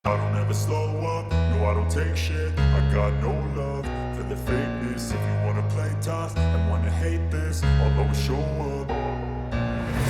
I don't ever slow up, no I don't take shit. I got no love for the fakeness. If you wanna play tough and wanna hate this, I'll always show up.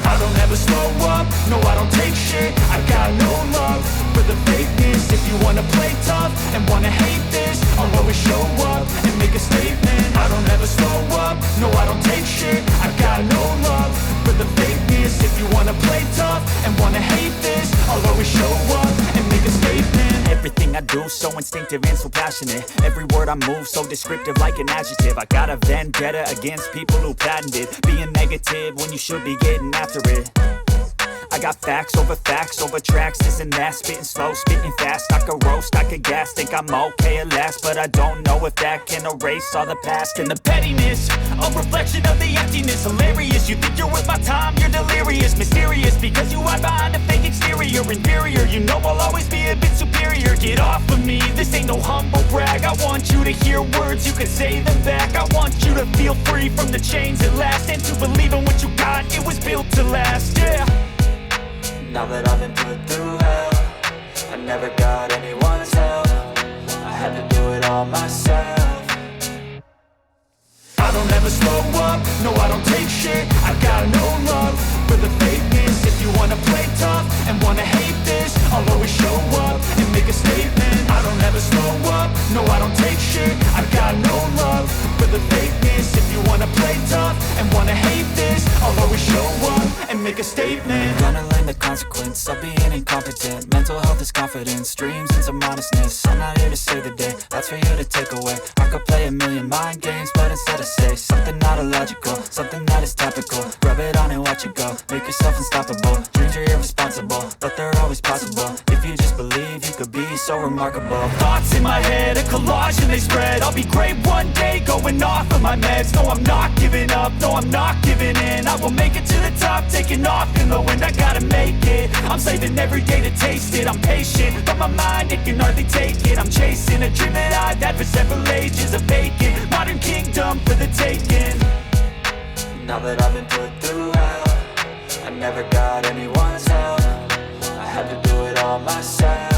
I don't ever slow up, no I don't take shit. I got no love for the fakeness. If you wanna play tough and wanna hate this, I'll always show up and make a statement. I don't ever slow up, no I don't take shit. I got no love for the fakeness. If you wanna play tough and wanna hate this, I'll always show up and make a statement. Everything I do so instinctive and so passionate. Every word I move so descriptive like an adjective. I got a vendetta against people who patented being negative when you should be getting after it. I got facts over tracks, this and that. Spitting slow, spitting fast, I could roast, I could gas. Think I'm okay at last, but I don't know if that can erase all the past. And the pettiness, a reflection of the emptiness. Hilarious, you think you're worth my time, you're delirious. Mysterious, because you hide behind a fake exterior. Inferior, you know I'll always be a bit superior. Get off of me, this ain't no humble brag. I want you to hear words, you can say them back. I want you to feel free from the chains at last, and to believe in what you got, it was built to last, yeah. Now that I've been put through hell, I never got anyone's help. I had to do it all myself. I don't ever slow up, no I don't take shit. I got no love for the fakeness. If you wanna play tough and wanna hate this, I'll always show up and make a statement. I don't ever slow up, no I don't take shit. I got no love for the fakeness. If you wanna play tough and wanna hate this, I'll always show up and make a statement. Gonna learn the consequence of being incompetent. Mental health is confidence, dreams and some honestness. I'm not here to save the day, that's for you to take away. I could play a million mind games, but instead I say something not illogical, something that is topical. Rub it on and watch it go, make yourself unstoppable. Dreams are irresponsible, but they're always possible. If you just believe, you could be so remarkable. Thoughts in my head, a collage and they spread. I'll be great one day, going off of my meds. No, I'm not giving up, no, I'm not giving in. I will make it to the top, taking off in the wind. I gotta make it, I'm saving every day to taste it. I'm patient, but my mind, it can hardly take it. I'm chasing a dream that I've had for several ages. A vacant, modern kingdom for the taking. Now that I've been put through hell, I never got anyone's help. I had to do it all myself.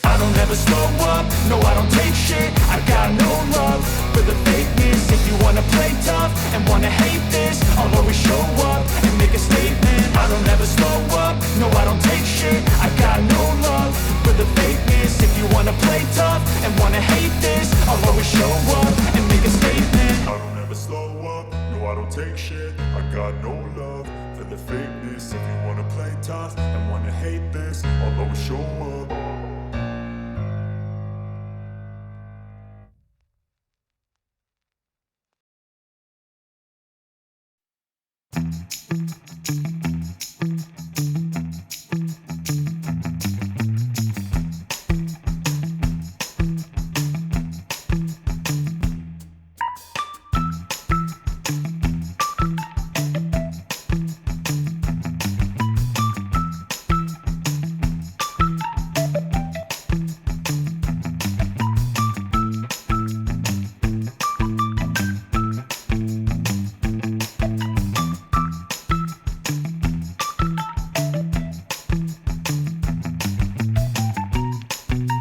I don't ever slow up, no I don't take shit. I got no love for the fakeness. If you wanna play tough and wanna hate this, I'll always show up and make a statement. I don't ever slow up, no I don't take shit. I got no love for the fakeness. If you wanna play tough and wanna hate this, I'll always show up and make a statement. I don't ever slow up, no I don't take shit. I got no love for the fakeness. If you wanna play tough and wanna hate this, I'll always show up.